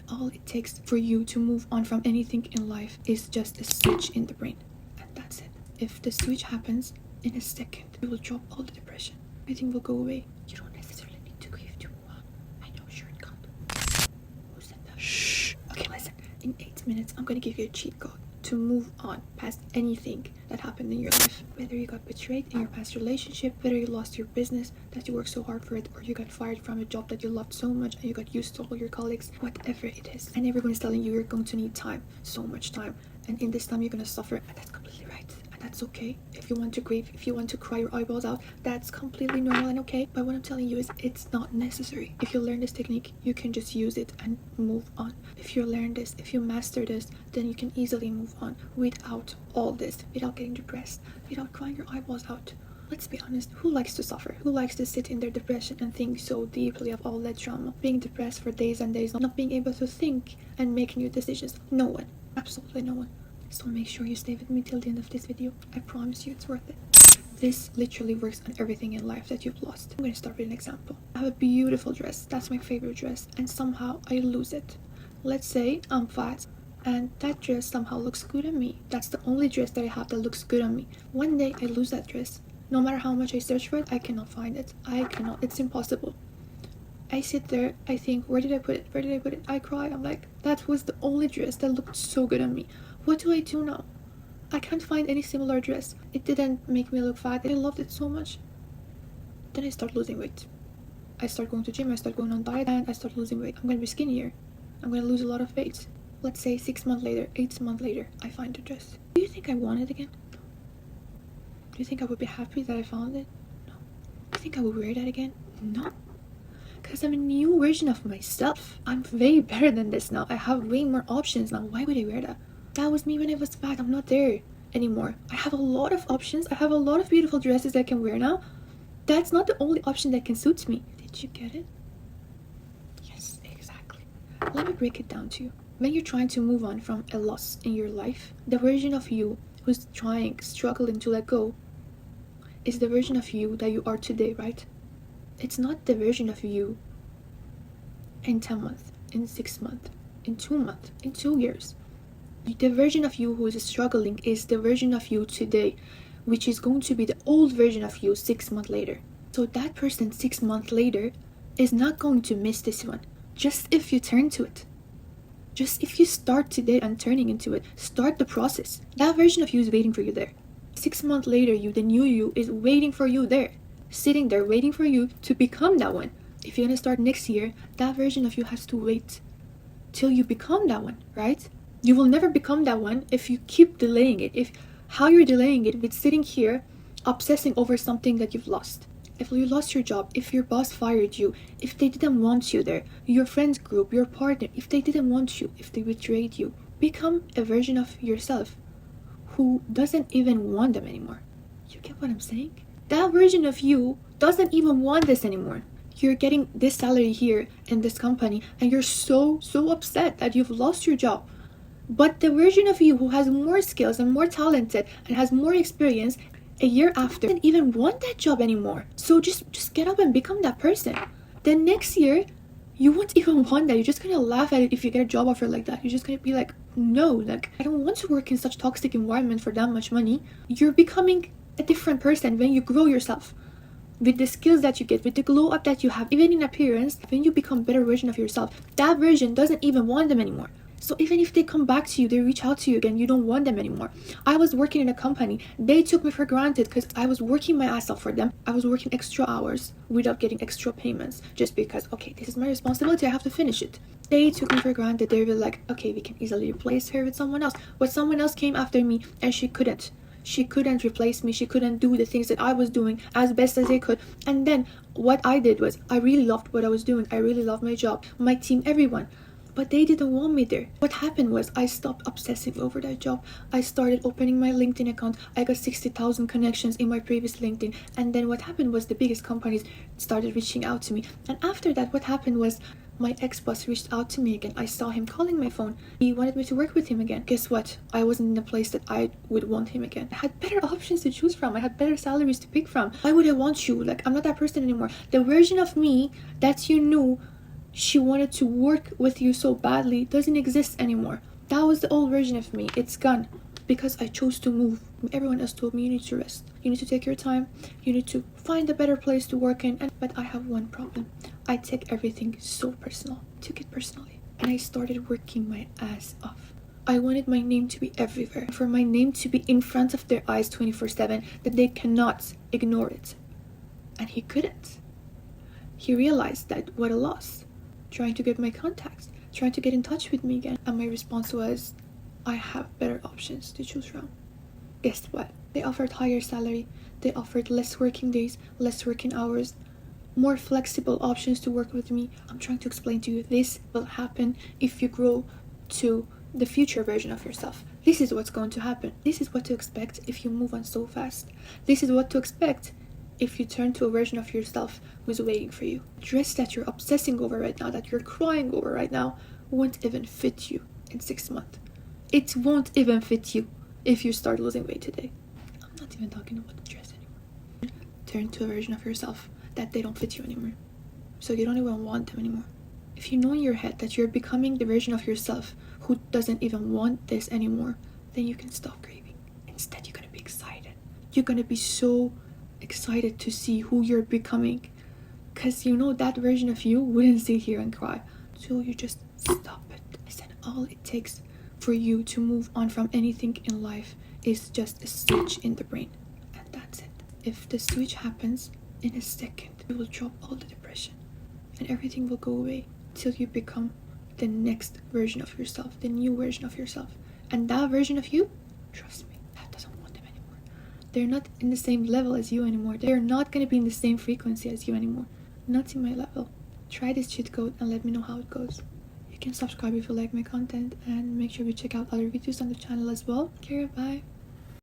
all it takes for you to move on from anything in life is just a switch in the brain, and that's it. If the switch happens in a second, you will drop all the depression. Everything will go away. You don't necessarily need to grieve to move on. I know shortcut. Who said that? Shh. Okay, listen. In 8 minutes, I'm gonna give you a cheat code to move on past anything that happened in your life. Whether you got betrayed in your past relationship, whether you lost your business that you worked so hard for it, or you got fired from a job that you loved so much and you got used to all your colleagues, whatever it is. And everyone is telling you you're going to need time, so much time. And in this time you're gonna suffer, and that's completely right. And that's okay. If you want to grieve, if you want to cry your eyeballs out, that's completely normal and okay. But what I'm telling you is it's not necessary. If you learn this technique, you can just use it and move on. If you learn this, if you master this, then you can easily move on without all this, without getting depressed, without crying your eyeballs out. Let's be honest, who likes to suffer? Who likes to sit in their depression and think so deeply of all that drama? Being depressed for days and days, not being able to think and make new decisions. No one. Absolutely no one. So make sure you stay with me till the end of this video. I promise you it's worth it. This literally works on everything in life that you've lost. I'm going to start with an example. I have a beautiful dress. That's my favorite dress. And somehow I lose it. Let's say I'm fat and that dress somehow looks good on me. That's the only dress that I have that looks good on me. One day I lose that dress. No matter how much I search for it, I cannot find it. I cannot. It's impossible. I sit there, I think, where did I put it? Where did I put it? I cry. I'm like, that was the only dress that looked so good on me. What do I do now? I can't find any similar dress. It didn't make me look fat. I loved it so much. Then I start losing weight. I start going to gym, I start going on diet, and I start losing weight. I'm gonna be skinnier. I'm gonna lose a lot of weight. Let's say 6 months later, 8 months later, I find the dress. Do you think I want it again? Do you think I would be happy that I found it? No. Do you think I would wear that again? No. Because I'm a new version of myself. I'm way better than this now. I have way more options now. Why would I wear that? That was me when I was fat. I'm not there anymore. I have a lot of options. I have a lot of beautiful dresses I can wear now. That's not the only option that can suit me. Did you get it? Yes, exactly. Let me break it down to you. When you're trying to move on from a loss in your life, the version of you who's struggling to let go is the version of you that you are today, right? It's not the version of you in 10 months, in 6 months, in 2 months, in 2 years. The version of you who is struggling is the version of you today, which is going to be the old version of you 6 months later. So that person 6 months later is not going to miss this one. Just if you turn to it. Just if you start today and turning into it. Start the process. That version of you is waiting for you there. 6 months later, the new you is waiting for you there. Sitting there waiting for you to become that one. If you're gonna start next year, that version of you has to wait till you become that one, right? You will never become that one if you keep delaying it. If how you're delaying it with sitting here obsessing over something that you've lost. If you lost your job, if your boss fired you, if they didn't want you there, your friends group, your partner, if they didn't want you, if they betrayed you, become a version of yourself who doesn't even want them anymore. You get what I'm saying? That version of you doesn't even want this anymore. You're getting this salary here in this company and you're so upset that you've lost your job. But the version of you who has more skills and more talented and has more experience a year after doesn't even want that job anymore. So just get up and become that person. Then next year, you won't even want that. You're just gonna laugh at it if you get a job offer like that. You're just gonna be like, no, like I don't want to work in such toxic environment for that much money. You're becoming a different person when you grow yourself. With the skills that you get, with the glow up that you have, even in appearance, when you become a better version of yourself, that version doesn't even want them anymore. So even if they come back to you, they reach out to you again, you don't want them anymore. I was working in a company. They took me for granted because I was working my ass off for them. I was working extra hours without getting extra payments just because, okay, this is my responsibility. I have to finish it. They took me for granted. They were like, okay, we can easily replace her with someone else. But someone else came after me and she couldn't. She couldn't replace me. She couldn't do the things that I was doing as best as they could. And then what I did was I really loved what I was doing. I really loved my job, my team, everyone. But they didn't want me there. What happened was I stopped obsessing over that job. I started opening my LinkedIn account. I got 60,000 connections in my previous LinkedIn. And then what happened was the biggest companies started reaching out to me. And after that, what happened was my ex-boss reached out to me again. I saw him calling my phone. He wanted me to work with him again. Guess what? I wasn't in a place that I would want him again. I had better options to choose from. I had better salaries to pick from. Why would I want you? Like, I'm not that person anymore. The version of me that you knew she wanted to work with you so badly doesn't exist anymore. That was the old version of me. It's gone because I chose to move. Everyone else told me you need to rest. You need to take your time. You need to find a better place to work in. But I have one problem. I take everything so personal. I took it personally. And I started working my ass off. I wanted my name to be everywhere. For my name to be in front of their eyes 24/7, that they cannot ignore it. And he couldn't. He realized that what a loss. Trying to get my contacts, trying to get in touch with me again. And my response was, I have better options to choose from. Guess what? They offered higher salary. They offered less working days, less working hours, more flexible options to work with me. I'm trying to explain to you, this will happen if you grow to the future version of yourself. This is what's going to happen. This is what to expect if you move on so fast. This is what to expect if you turn to a version of yourself who's waiting for you. The dress that you're obsessing over right now, that you're crying over right now, won't even fit you in 6 months. It won't even fit you if you start losing weight today. I'm not even talking about the dress anymore. Turn to a version of yourself that they don't fit you anymore. So you don't even want them anymore. If you know in your head that you're becoming the version of yourself who doesn't even want this anymore, then you can stop craving. Instead, you're going to be excited. You're going to be so excited to see who you're becoming, because you know that version of you wouldn't sit here and cry. So you just stop it. I said all it takes for you to move on from anything in life is just a switch in the brain, and that's it. If the switch happens in a second, you will drop all the depression and everything will go away till you become the next version of yourself, the new version of yourself. And that version of you, trust me, that doesn't want them anymore. They're not in the same level as you anymore. They're not going to be in the same frequency as you anymore. Not in my level. Try this cheat code and let me know how it goes. You can subscribe if you like my content, and make sure you check out other videos on the channel as well. Okay, bye.